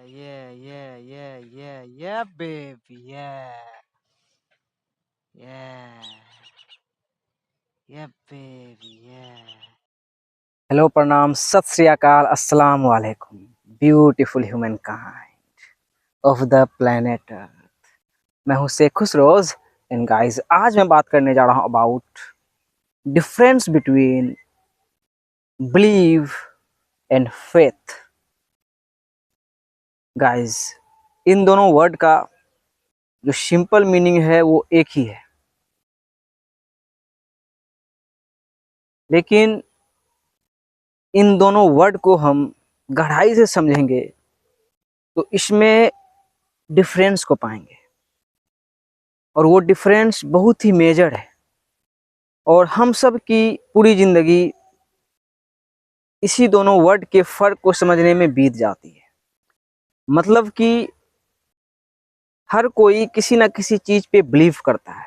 yeah, baby, yeah, yeah, baby, yeah. Hello, प्रणाम, सत श्री अकाल, अस्सलाम वालेकुम, beautiful human kind of the planet earth. मैं हूँ शेख खुशरोज एंड गाइस, आज मैं बात करने जा रहा हूँ about difference between believe and faith. Guys, इन दोनों वर्ड का जो सिंपल मीनिंग है वो एक ही है, लेकिन इन दोनों वर्ड को हम गहराई से समझेंगे तो इसमें डिफरेंस को पाएंगे, और वो डिफरेंस बहुत ही मेजर है। और हम सब की पूरी ज़िंदगी इसी दोनों वर्ड के फ़र्क को समझने में बीत जाती है। मतलब कि हर कोई किसी न किसी चीज़ पे बिलीव करता है,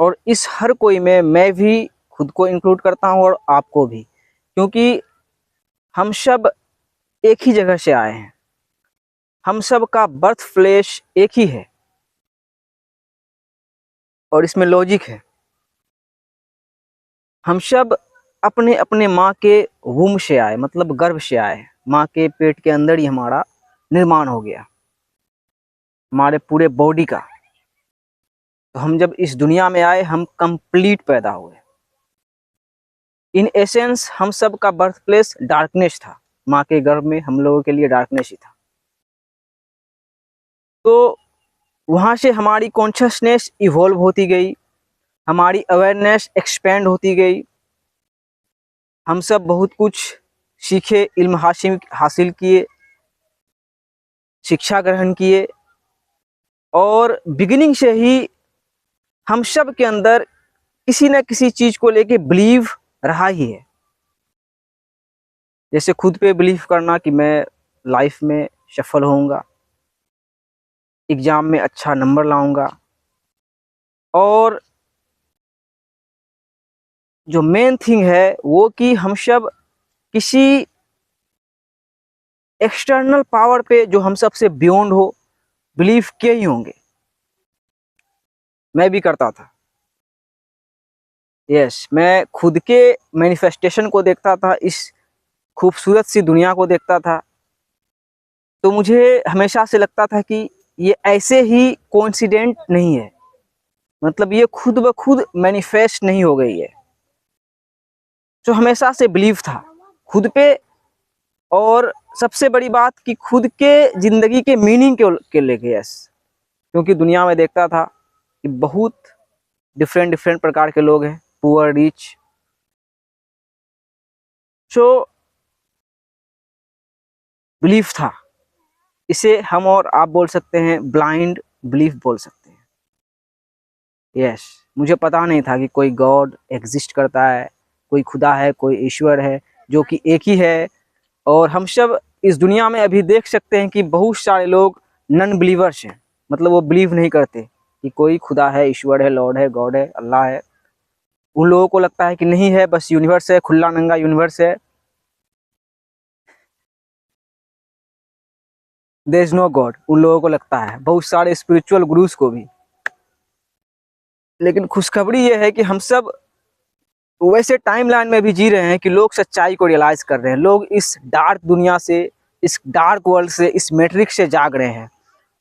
और इस हर कोई में मैं भी खुद को इंक्लूड करता हूँ और आपको भी, क्योंकि हम सब एक ही जगह से आए हैं, हम सब का बर्थ प्लेस एक ही है, और इसमें लॉजिक है। हम सब अपने अपने माँ के वूम से आए, मतलब गर्भ से आए, माँ के पेट के अंदर ही हमारा निर्माण हो गया, हमारे पूरे बॉडी का। तो हम जब इस दुनिया में आए, हम कंप्लीट पैदा हुए। इन एसेंस हम सब का बर्थ प्लेस डार्कनेस था, माँ के गर्भ में हम लोगों के लिए डार्कनेस ही था। तो वहाँ से हमारी कॉन्शियसनेस इवॉल्व होती गई, हमारी अवेयरनेस एक्सपेंड होती गई, हम सब बहुत कुछ सीखे, इल्म हासिल किए, शिक्षा ग्रहण किए, और बिगिनिंग से ही हम सब के अंदर किसी न किसी चीज़ को लेके बिलीव रहा ही है। जैसे खुद पे बिलीव करना कि मैं लाइफ में सफल होऊंगा, एग्ज़ाम में अच्छा नंबर लाऊंगा, और जो मेन थिंग है वो कि हम सब किसी एक्सटर्नल पावर पे जो हम सबसे बियॉन्ड हो बिलीव किए ही होंगे। मैं भी करता था, यस, मैं खुद के मैनिफेस्टेशन को देखता था, इस खूबसूरत सी दुनिया को देखता था, तो मुझे हमेशा से लगता था कि ये ऐसे ही कोइंसिडेंट नहीं है, मतलब ये खुद ब खुद मैनिफेस्ट नहीं हो गई है। जो हमेशा से बिलीव था खुद पे, और सबसे बड़ी बात कि खुद के ज़िंदगी के मीनिंग के लेके, यस, क्योंकि दुनिया में देखता था कि बहुत डिफरेंट प्रकार के लोग हैं, पुअर, रिच। सो बिलीफ था, इसे हम और आप बोल सकते हैं ब्लाइंड बिलीफ बोल सकते हैं। यस, मुझे पता नहीं था कि कोई गॉड एग्जिस्ट करता है, कोई खुदा है, कोई ईश्वर है, जो कि एक ही है। और हम सब इस दुनिया में अभी देख सकते हैं कि बहुत सारे लोग नॉन बिलीवर्स हैं, मतलब वो बिलीव नहीं करते कि कोई खुदा है, ईश्वर है, लॉर्ड है, गॉड है, अल्लाह है। उन लोगों को लगता है कि नहीं है, बस यूनिवर्स है, खुला नंगा यूनिवर्स है, देयर इज नो गॉड, उन लोगों को लगता है, बहुत सारे स्पिरिचुअल गुरुज को भी। लेकिन खुशखबरी ये है कि हम सब वैसे टाइमलाइन में भी जी रहे हैं कि लोग सच्चाई को रियलाइज कर रहे हैं, लोग इस डार्क दुनिया से, इस डार्क वर्ल्ड से, इस मैट्रिक्स से जाग रहे हैं।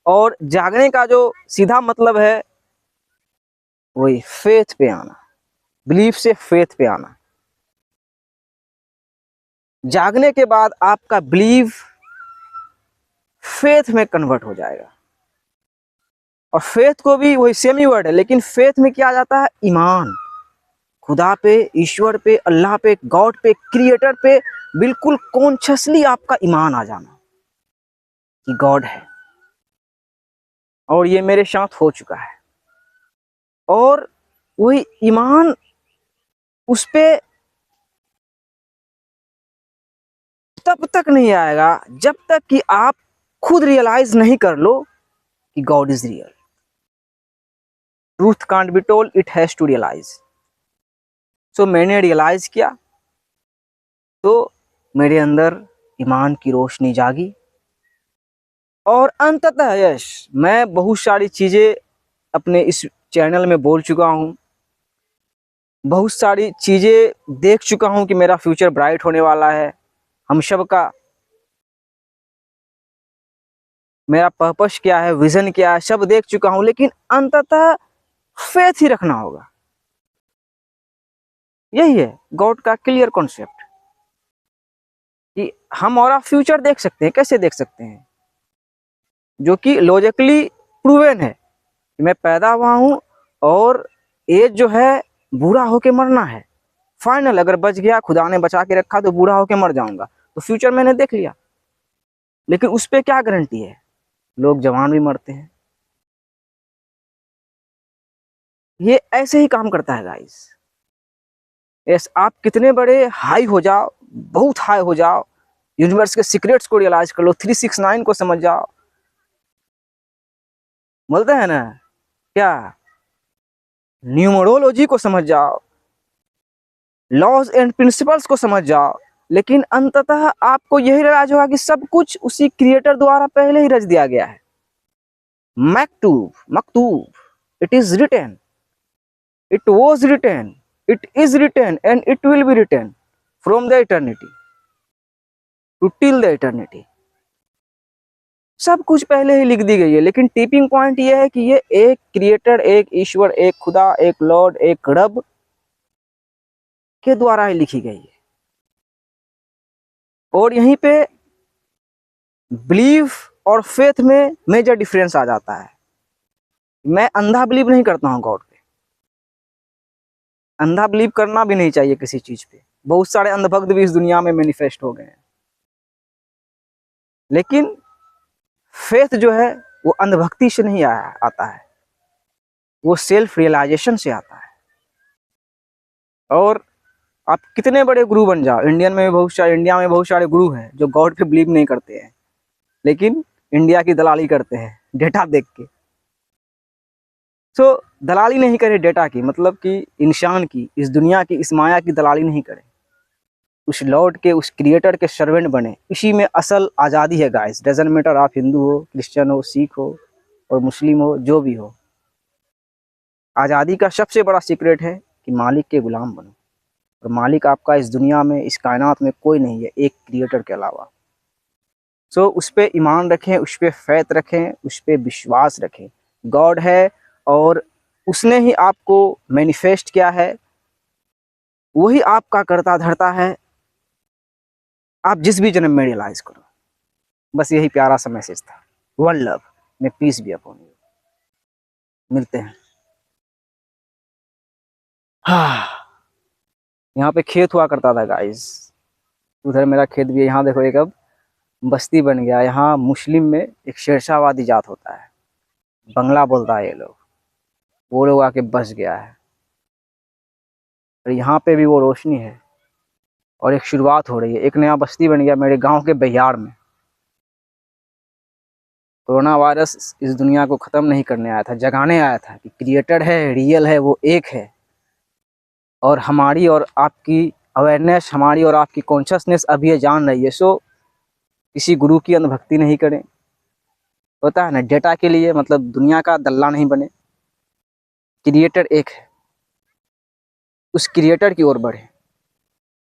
और जागने का जो सीधा मतलब है वही फेथ पे आना, बिलीफ से फेथ पे आना। जागने के बाद आपका बिलीव फेथ में कन्वर्ट हो जाएगा। और फेथ को भी वही सेम ही वर्ड है, लेकिन फेथ में क्या आ जाता है, ईमान, खुदा पे, ईश्वर पे, अल्लाह पे, गॉड पे, क्रिएटर पे बिल्कुल कॉन्शियसली आपका ईमान आ जाना कि गॉड है। और ये मेरे साथ हो चुका है। और वही ईमान उस पे तब तक नहीं आएगा जब तक कि आप खुद रियलाइज नहीं कर लो कि God is real. Truth can't be told, it has to realise. So मैंने रियलाइज किया, तो मेरे अंदर ईमान की रोशनी जागी और अंततः यश मैं बहुत सारी चीज़ें अपने इस चैनल में बोल चुका हूँ, बहुत सारी चीज़ें देख चुका हूँ कि मेरा फ्यूचर ब्राइट होने वाला है, हम सब का मेरा पर्पस क्या है, विज़न क्या है, सब देख चुका हूँ, लेकिन अंततः फेथ ही रखना होगा। यही है गॉड का क्लियर कॉन्सेप्ट कि हम और आप फ्यूचर देख सकते हैं। कैसे देख सकते हैं? जो कि लॉजिकली प्रूवन है कि मैं पैदा हुआ हूँ और एज जो है बूढ़ा होके मरना है। फाइनल अगर बच गया, खुदा ने बचा के रखा तो बूढ़ा होके मर जाऊंगा, तो फ्यूचर मैंने देख लिया। लेकिन उस पर क्या गारंटी है? लोग जवान भी मरते हैं। ये ऐसे ही काम करता है गाइस। यस, आप कितने बड़े हाई हो जाओ, बहुत हाई हो जाओ, यूनिवर्स के सीक्रेट्स को रियलाइज कर लो, 369 को समझ जाओ, बोलते हैं ना क्या, न्यूमरोलॉजी को समझ जाओ, लॉज एंड प्रिंसिपल्स को समझ जाओ, लेकिन अंततः आपको यही रियलाइज होगा कि सब कुछ उसी क्रिएटर द्वारा पहले ही रच दिया गया है। मकतूब मकतूब, it is written, it was written, it is written and it will be written from the eternity to till the eternity. सब कुछ पहले ही लिख दी गई है, लेकिन टिपिंग पॉइंट ये है कि ये एक क्रिएटर, एक ईश्वर, एक खुदा, एक लॉर्ड, एक रब के द्वारा ही लिखी गई है। और यहीं पे बिलीव और फेथ में मेजर डिफरेंस आ जाता है। मैं अंधा बिलीव नहीं करता हूँ गॉड पे, अंधा बिलीव करना भी नहीं चाहिए किसी चीज पे। बहुत सारे अंधभक्त भी इस दुनिया में मैनिफेस्ट हो गए हैं, लेकिन फेथ जो है वो अंधभक्ति से नहीं आता है, वो सेल्फ रियलाइजेशन से आता है। और आप कितने बड़े गुरु बन जाओ, इंडिया में बहुत सारे गुरु हैं जो गॉड पे बिलीव नहीं करते हैं, लेकिन इंडिया की दलाली करते हैं डेटा देख के। तो दलाली नहीं करे डेटा की, मतलब कि इंसान की, इस दुनिया की, इस माया की दलाली नहीं करे, उस लॉर्ड के, उस क्रिएटर के सर्वेंट बने। इसी में असल आज़ादी है गाइस। डजंट मैटर आप हिंदू हो, क्रिश्चियन हो, सिख हो और मुस्लिम हो, जो भी हो। आज़ादी का सबसे बड़ा सीक्रेट है कि मालिक के गुलाम बनो, और मालिक आपका इस दुनिया में, इस कायनात में कोई नहीं है एक क्रिएटर के अलावा। सो उस पर ईमान रखें, उस पर फैथ रखें, उस पर विश्वास रखें। गॉड है और उसने ही आपको मैनिफेस्ट किया है, वही आपका करता धरता है, आप जिस भी जन्म में रियलाइज करो। बस यही प्यारा सा मैसेज था। वन लव में पीस भी अपॉन यू। मिलते हैं। हाँ, यहाँ पे खेत हुआ करता था गाइस, उधर मेरा खेत भी है। यहाँ देखो एक अब बस्ती बन गया। यहाँ मुस्लिम में एक शेरशाहवादी जात होता है, बंगला बोलता है ये लोग, वो लोग आके बस गया है। और यहाँ पे भी वो रोशनी है और एक शुरुआत हो रही है, एक नया बस्ती बन गया मेरे गांव के बहियाड़ में। कोरोना वायरस इस दुनिया को ख़त्म नहीं करने आया था, जगाने आया था कि क्रिएटर है, रियल है, वो एक है। और हमारी और आपकी अवेयरनेस, हमारी और आपकी कॉन्शियसनेस अभी ये जान रही है। सो किसी गुरु की अंधभक्ति नहीं करें, होता है ना, डेटा के लिए मतलब दुनिया का दल्ला नहीं बने। क्रिएटर एक है, उस क्रिएटर की ओर बढ़े।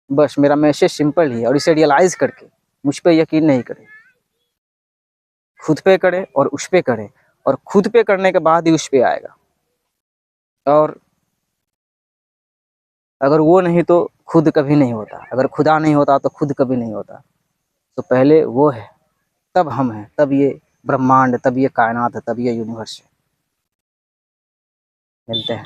बस मेरा मैसेज सिंपल ही है, और इसे रियलाइज़ करके मुझ पे यकीन नहीं करें, खुद पे करें और उस पे करें, और खुद पे करने के बाद ही उस पे आएगा। और अगर वो नहीं तो खुद कभी नहीं होता, अगर खुदा नहीं होता तो खुद कभी नहीं होता। तो पहले वो है, तब हम हैं, तब ये ब्रह्मांड, तब ये कायनात है, तब ये यूनिवर्स है। मिलते हैं।